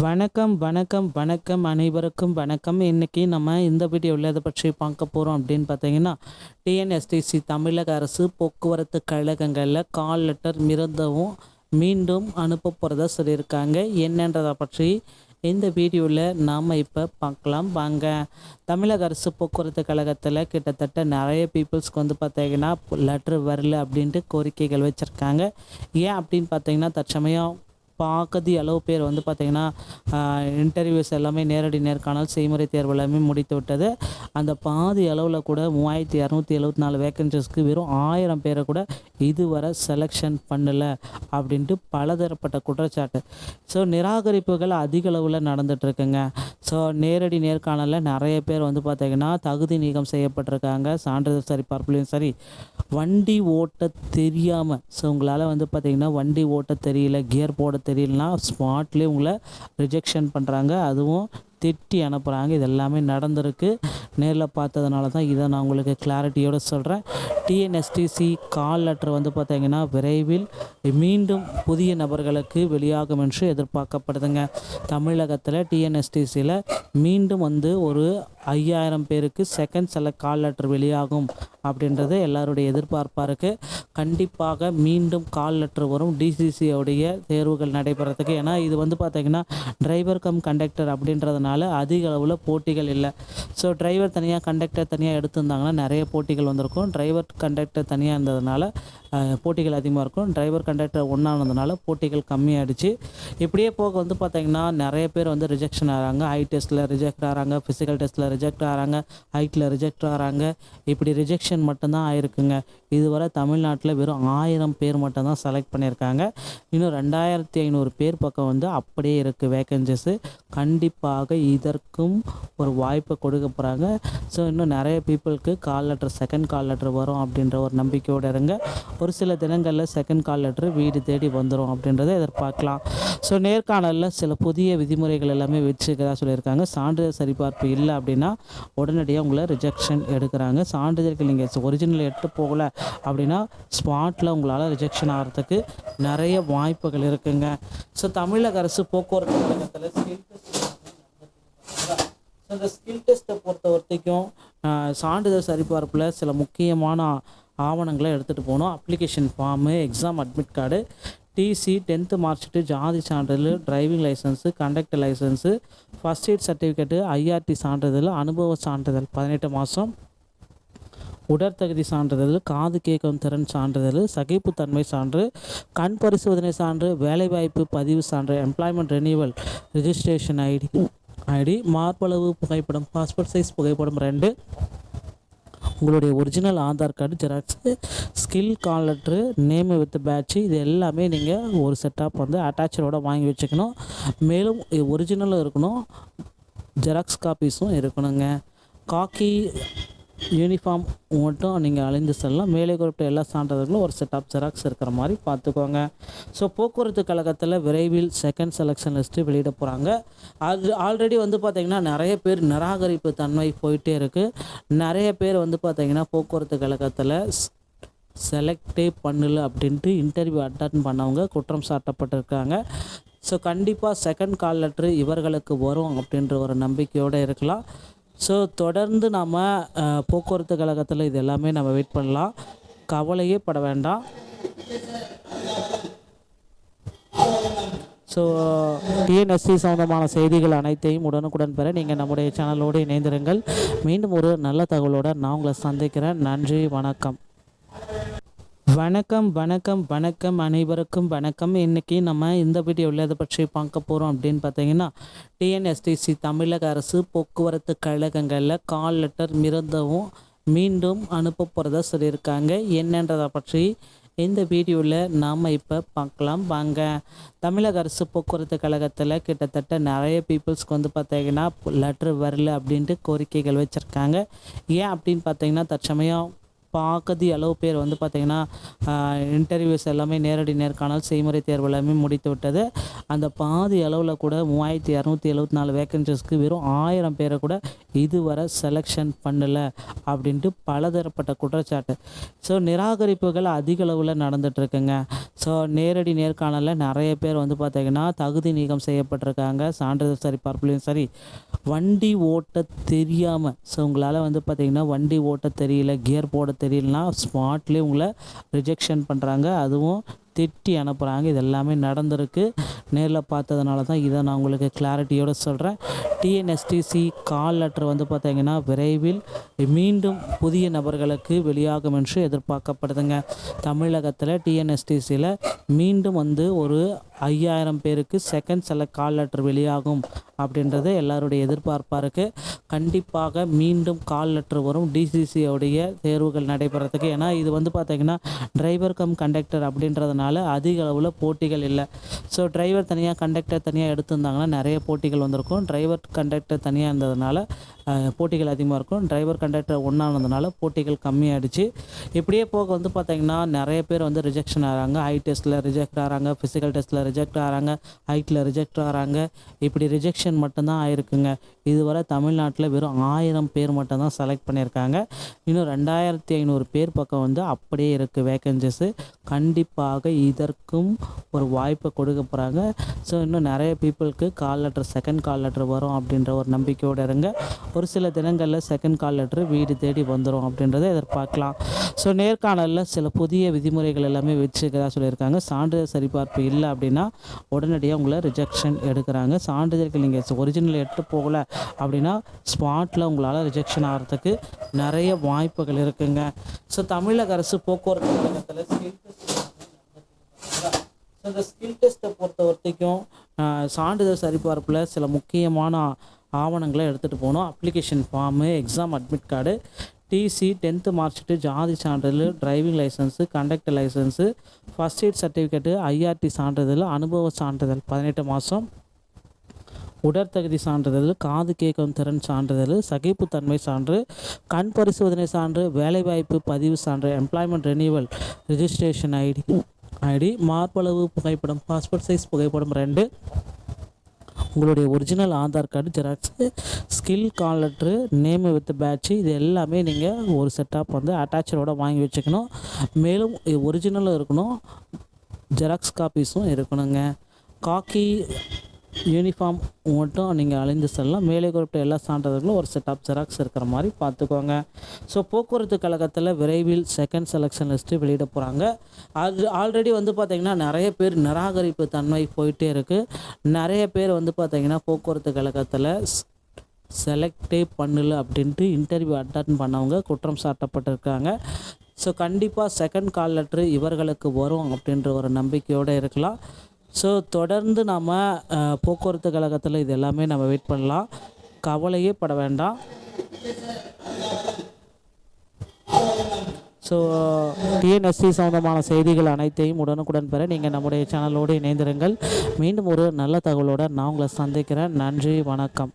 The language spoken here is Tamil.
வணக்கம் வணக்கம் வணக்கம் அனைவருக்கும் வணக்கம். இன்றைக்கி நம்ம இந்த வீடியோவில் எதை பற்றி பார்க்க போகிறோம் அப்படின்னு பார்த்தீங்கன்னா, டிஎன்எஸ்டிசி தமிழக அரசு போக்குவரத்து கழகங்களில் கால் லெட்டர் மீண்டும் அனுப்ப போகிறதா சொல்லியிருக்காங்க. என்னன்றதை பற்றி இந்த வீடியோவில் நாம் இப்போ பார்க்கலாம் வாங்க. தமிழக அரசு போக்குவரத்து கழகத்தில் கிட்டத்தட்ட நிறைய பீப்புள்ஸ்க்கு பார்த்தீங்கன்னா லெட்ரு வரல அப்படின்ட்டு கோரிக்கைகள் வச்சுருக்காங்க. ஏன் அப்படின்னு பார்த்தீங்கன்னா, தற்சமயம் பாதி அளவு பேர் பார்த்திங்கன்னா இன்டர்வியூஸ் எல்லாமே நேரடி நேர்காணல் செய்முறை தேர்வு எல்லாமே முடித்து விட்டது. அந்த பாதி அளவில் கூட 3274 வேக்கன்சிஸ்க்கு வெறும் 1000 பேரை கூட இதுவரை செலெக்ஷன் பண்ணலை அப்படின்ட்டு பலதரப்பட்ட குற்றச்சாட்டு. ஸோ நிராகரிப்புகள் அதிக அளவில் நடந்துகிட்ருக்குங்க. ஸோ நேரடி நேர்காணலில் நிறைய பேர் பார்த்திங்கன்னா தகுதி நீக்கம் செய்யப்பட்டிருக்காங்க. சான்றிதழ் சரிபார்ப்புலையும் சரி, வண்டி ஓட்ட தெரியாமல், ஸோ உங்களால் பார்த்திங்கன்னா வண்டி ஓட்ட தெரியல, கியர் போட தெரியலனா ஸ்பாட்லேயே உங்களை ரிஜெக்ஷன் பண்ணுறாங்க, அதுவும் திட்டி அனுப்புகிறாங்க. இது எல்லாமே நடந்திருக்கு. நேரில் பார்த்ததுனால தான் இதை நான் உங்களுக்கு கிளாரிட்டியோடு சொல்கிறேன். டிஎன்எஸ்டிசி கால் லெட்டர் பார்த்தீங்கன்னா விரைவில் மீண்டும் புதிய நபர்களுக்கு வெளியாகும் என்று எதிர்பார்க்கப்படுதுங்க. தமிழகத்தில் டிஎன்எஸ்டிசியில் மீண்டும் ஒரு 5000 பேருக்கு செகண்ட் கால் லெட்டர் வெளியாகும் அப்படின்றது எல்லாருடைய எதிர்பார்ப்பாக இருக்குது. கண்டிப்பாக மீண்டும் கால் லெட்டர் வரும் டிசிசியோடைய தேர்வுகள் நடைபெறத்துக்கு. ஏன்னா இது பார்த்திங்கன்னா டிரைவர் கம் கண்டக்டர் அப்படின்றதுனால அதிக அளவில் போட்டிகள் இல்லை. ஸோ டிரைவர் தனியாக கண்டக்டர் தனியாக எடுத்திருந்தாங்கன்னா நிறைய போட்டிகள் வந்திருக்கும். டிரைவர் கண்டக்டர் தனியாக இருந்ததுனால போட்டிகள் அதிகமாக இருக்கும். டிரைவர் கண்டக்டர் ஒன்றானதுனால போட்டிகள் கம்மியாகிடுச்சு. இப்படியே போக பார்த்திங்கன்னா நிறைய பேர் ரிஜெக்ஷன் ஆகிறாங்க. ஐ டெஸ்ட்டில் ரிஜெக்ட் ஆகிறாங்க, ஃபிசிக்கல் டெஸ்ட்டில் ரிஜெக்ட் ஆகிறாங்க, ஹைட்டில் ரிஜெக்ட் ஆகிறாங்க. இப்படி ரிஜெக்ஷன் மட்டும்தான் ஆயிருக்குங்க. இதுவரை தமிழ்நாட்டில் வெறும் 1000 பேர் மட்டும்தான் செலக்ட் பண்ணியிருக்காங்க. இன்னும் 2500 பேர் பக்கம் அப்படியே இருக்குது வேக்கன்சிஸு. கண்டிப்பாக இதற்கும் ஒரு வாய்ப்பை கொடுக்க போகிறாங்க. ஸோ இன்னும் நிறைய பீப்புளுக்கு call letter, second call letter வரும் அப்படின்ற ஒரு நம்பிக்கையோடு இருங்க. ஒரு சில தினங்களில் செகண்ட் கால் லெட்டர் வீடு தேடி வந்துடும் அப்படின்றத எதிர்பார்க்கலாம். ஸோ நேர்காணலில் சில புதிய விதிமுறைகள் எல்லாமே வச்சுக்கிறதா சொல்லியிருக்காங்க. சான்றிதழ் சரிபார்ப்பு இல்லை அப்படின்னா உடனடியாக உங்களை ரிஜெக்ஷன் எடுக்கிறாங்க. சான்றிதழ்கள் நீங்கள் ஒரிஜினல் எடுத்து போகலை அப்படின்னா ஸ்பாட்டில் உங்களால் ரிஜெக்ஷன் ஆகிறதுக்கு நிறைய வாய்ப்புகள் இருக்குங்க. ஸோ தமிழக அரசு போக்குவரத்து கழகத்தில் இந்த ஸ்கில் டெஸ்ட்டை பொறுத்த வரைக்கும் சான்றிதழ் சரிபார்ப்பில் சில முக்கியமான ஆவணங்களை எடுத்துகிட்டு போகணும். Application form, exam admit card, TC, 10th mark sheet, ஜாதி சான்றிதழ், driving licence, conductor licence, first aid certificate, IRT சான்றிதழ், அனுபவ சான்றிதழ் 18 மாதம், உடற்தகுதி சான்றிதழ், காது கேட்கும் திறன் சான்றிதழ், சகிப்புத்தன்மை சான்று, கண் பரிசோதனை சான்று, வேலைவாய்ப்பு பதிவு சான்று, எம்ப்ளாய்மெண்ட் ரெனியூவல் ரிஜிஸ்ட்ரேஷன் ஐடி, மார்பளவு புகைப்படம், பாஸ்போர்ட் சைஸ் புகைப்படம் 2, உங்களுடைய original Aadhaar card xerox, skill call letter, name with batch, இது எல்லாமே நீங்கள் ஒரு செட்டாப் அட்டாச்சரோடு வாங்கி வச்சுக்கணும். மேலும் ஒரிஜினலும் இருக்கணும், ஜெராக்ஸ் காப்பீஸும் இருக்கணுங்க. காக்கி யூனிஃபார்ம் மட்டும் நீங்கள் அழிந்து செல்லலாம். மேலே குறிப்பிட்ட எல்லா சான்றிதழ்களும் ஒரு செட் ஆஃப் ஜெராக்ஸ் இருக்கிற மாதிரி பார்த்துக்கோங்க. ஸோ போக்குவரத்து கழகத்தில் விரைவில் செகண்ட் செலெக்ஷன் லிஸ்ட்டு வெளியிட போகிறாங்க. அது ஆல்ரெடி பார்த்திங்கன்னா நிறைய பேர் நிராகரிப்பு தன்மை போயிட்டே இருக்குது. நிறைய பேர் பார்த்திங்கன்னா போக்குவரத்து கழகத்தில் செலக்டே பண்ணல அப்படின்ட்டு இன்டர்வியூ அட்டன் பண்ணவங்க குற்றம் சாட்டப்பட்டிருக்காங்க. ஸோ கண்டிப்பாக செகண்ட் கால் லெட்ரு இவர்களுக்கு வரும் அப்படின்ற ஒரு நம்பிக்கையோடு இருக்கலாம். ஸோ தொடர்ந்து நாம் போக்குவரத்து கழகத்தில் இது எல்லாமே நம்ம வெயிட் பண்ணலாம். கவலையே பட வேண்டாம். ஸோ டிஎன்எஸ்சி சம்மந்தமான செய்திகள் அனைத்தையும் உடனுக்குடன் பெற நீங்கள் நம்முடைய சேனலோடு இணைந்திருங்கள். மீண்டும் ஒரு நல்ல தகவலோடு நான் உங்களை சந்திக்கிறேன். நன்றி, வணக்கம். வணக்கம் வணக்கம் வணக்கம் அனைவருக்கும் வணக்கம். இன்றைக்கி நம்ம இந்த வீடியோவில் எதை பற்றி பார்க்க போகிறோம் அப்படின்னு பார்த்தீங்கன்னா, டிஎன்எஸ்டிசி தமிழக அரசு போக்குவரத்து கழகங்களில் கால் லெட்டர் மீண்டும் அனுப்ப போகிறதா சொல்லியிருக்காங்க. என்னன்றதை பற்றி இந்த வீடியோவில் நாம் இப்போ பார்க்கலாம் வாங்க. தமிழக அரசு போக்குவரத்து கழகத்தில் கிட்டத்தட்ட நிறைய பீப்புள்ஸ்க்கு பார்த்தீங்கன்னா லெட்ரு வரல அப்படின்ட்டு கோரிக்கைகள் வச்சுருக்காங்க. ஏன் அப்படின்னு பார்த்தீங்கன்னா, தற்சமயம் பாதி அளவு பேர் வந்து பார்த்திங்கன்னா இன்டர்வியூஸ் எல்லாமே நேரடி நேர்காணல் செய்முறை தேர்வு எல்லாமே முடித்து விட்டது. அந்த பாதி அளவில் கூட 3274 வேக்கன்சிஸ்க்கு வெறும் 1000 பேரை கூட இதுவரை செலெக்ஷன் பண்ணலை அப்படின்ட்டு பலதரப்பட்ட குற்றச்சாட்டு. ஸோ நிராகரிப்புகள் அதிக அளவில் நடந்துகிட்ருக்குங்க. ஸோ நேரடி நேர்காணலில் நிறைய பேர் வந்து பார்த்திங்கன்னா தகுதி நீக்கம் செய்யப்பட்டிருக்காங்க. சான்றிதழ் சரிபார்ப்புலையும் சரி, வண்டி ஓட்ட தெரியாமல், ஸோ உங்களால் வந்து பார்த்திங்கன்னா வண்டி ஓட்ட தெரியல, கியர் போட தெரியலனா ஸ்பாட்லேயே உங்களை ரிஜெக்ஷன் பண்ணுறாங்க, அதுவும் திட்டி அனுப்புகிறாங்க. இது எல்லாமே நடந்திருக்கு. நேரில் பார்த்ததுனால தான் இதை நான் உங்களுக்கு கிளாரிட்டியோடு சொல்கிறேன். டிஎன்எஸ்டிசி கால் லெட்டர் வந்து பார்த்திங்கன்னா விரைவில் மீண்டும் புதிய நபர்களுக்கு வெளியாகும் என்று எதிர்பார்க்கப்படுதுங்க. தமிழகத்தில் டிஎன்எஸ்டிசியில் மீண்டும் வந்து ஒரு 5000 பேருக்கு செகண்ட் செலக்ட் கால் லெட்டர் வெளியாகும் அப்படின்றது எல்லாருடைய எதிர்பார்ப்பாக இருக்குது. கண்டிப்பாக மீண்டும் கால் லெட்டர் வரும் டிசிசியோடைய தேர்வுகள் நடைபெறத்துக்கு. ஏன்னா இது வந்து பார்த்திங்கன்னா டிரைவர் கம் கண்டக்டர் அப்படின்றதுனால அதிக அளவில் போட்டிகள் இல்லை. ஸோ டிரைவர் தனியாக கண்டக்டர் தனியாக எடுத்திருந்தாங்கன்னா நிறைய போட்டிகள் வந்திருக்கும். டிரைவர் கண்டக்டர் தனியாக இருந்ததுனால போட்டிகள் அதிகமாக இருக்கும். டிரைவர் கண்டக்டர் ஒன்றா இருந்ததுனால போட்டிகள் கம்மியாகிடுச்சு. இப்படியே போக வந்து பார்த்திங்கன்னா நிறைய பேர் வந்து ரிஜெக்ஷன் ஆகிறாங்க. ஐ டெஸ்ட்டில் ரிஜெக்ட் ஆகிறாங்க, ஃபிசிக்கல் டெஸ்ட்டில் ரிஜெக்ட் ஆகிறாங்க, ஹைட்டில் ரிஜெக்ட் ஆகிறாங்க. இப்படி ரிஜெக்ஷன் மட்டும்தான் ஆயிருக்குங்க. இதுவரை தமிழ்நாட்டில் வெறும் 1000 பேர் மட்டும்தான் செலக்ட் பண்ணியிருக்காங்க. இன்னும் 2500 பேர் பக்கம் வந்து அப்படியே இருக்குது வேக்கன்சிஸு. கண்டிப்பாக இதற்கும் ஒரு வாய்ப்பை கொடுக்க போகிறாங்க. ஸோ இன்னும் நிறைய பீப்புளுக்கு call letter second call letter வரும் அப்படின்ற ஒரு நம்பிக்கையோடு இருங்க. ஒரு சில தினங்களில் செகண்ட் கால் லெட்டர் வீடு தேடி வந்துடும் அப்படின்றத எதிர்பார்க்கலாம். ஸோ நேர்காணலில் சில புதிய விதிமுறைகள் எல்லாமே வச்சுக்கிறதா சொல்லியிருக்காங்க. சான்றிதழ் சரிபார்ப்பு இல்லை அப்படின்னா உடனடியாக உங்களை ரிஜெக்ஷன் எடுக்கிறாங்க. சான்றிதழ்கள் நீங்கள் ஒரிஜினல் எடுத்து போகலை அப்படின்னா ஸ்பாட்டில் உங்களால் ரிஜெக்ஷன் ஆகிறதுக்கு நிறைய வாய்ப்புகள் இருக்குங்க. ஸோ தமிழக அரசு போக்குவரத்து கழகத்தில் இந்த ஸ்கில் டெஸ்ட்டை பொறுத்த வரைக்கும் சான்றிதழ் சரிபார்ப்பில் சில முக்கியமான ஆவணங்களை எடுத்துகிட்டு போகணும். Application form, exam admit card, TC, 10th mark sheet, ஜாதி சான்றிதழ், driving licence, conductor licence, first aid certificate, IRT சான்றிதழ், அனுபவ சான்றிதழ் 18 மாதம், உடற்தகுதி சான்றிதழ், காது கேட்கும் திறன் சான்றிதழ், சகிப்புத்தன்மை சான்று, கண் பரிசோதனை சான்று, வேலைவாய்ப்பு பதிவு சான்று, எம்ப்ளாய்மெண்ட் ரெனியூவல் ரிஜிஸ்ட்ரேஷன் ஐடி, மார்பளவு புகைப்படம், பாஸ்போர்ட் சைஸ் புகைப்படம் 2, உங்களுடைய original Aadhaar card xerox, skill call letter, name with batch, இது எல்லாமே நீங்கள் ஒரு செட்டாப் வந்து அட்டாச்சரோடு வாங்கி வச்சுக்கணும். மேலும் ஒரிஜினலும் இருக்கணும், ஜெராக்ஸ் காப்பீஸும் இருக்கணுங்க. காக்கி யூனிஃபார்ம் மட்டும் நீங்கள் அழிந்து செல்லலாம். மேலே குறிப்பிட்ட எல்லா சான்றிதழ்களும் ஒரு செட் ஆஃப் ஜெராக்ஸ் இருக்கிற மாதிரி பார்த்துக்கோங்க. ஸோ போக்குவரத்து கழகத்தில் விரைவில் செகண்ட் செலெக்ஷன் லிஸ்ட்டு வெளியிட போகிறாங்க. அது ஆல்ரெடி வந்து பார்த்திங்கன்னா நிறைய பேர் நிராகரிப்பு தன்மை போயிட்டே இருக்குது. நிறைய பேர் வந்து பார்த்திங்கன்னா போக்குவரத்து கழகத்தில் செலக்டே பண்ணல அப்படின்ட்டு இன்டர்வியூ அட்டன் பண்ணவங்க குற்றம் சாட்டப்பட்டிருக்காங்க. ஸோ கண்டிப்பாக செகண்ட் கால் லெட்ரு இவர்களுக்கு வரும் அப்படின்ற ஒரு நம்பிக்கையோடு இருக்கலாம். ஸோ தொடர்ந்து நம்ம போக்குவரத்து கழகத்தில் இது எல்லாமே நம்ம வெயிட் பண்ணலாம். கவலையே பட வேண்டாம். ஸோ டிஎன்எஸ்சி சம்பந்தமான செய்திகள் அனைத்தையும் உடனுக்குடன் பெற நீங்கள் நம்முடைய சேனலோடு இணைந்திருங்கள். மீண்டும் ஒரு நல்ல தகவலோடு நான் உங்களை சந்திக்கிறேன். நன்றி, வணக்கம்.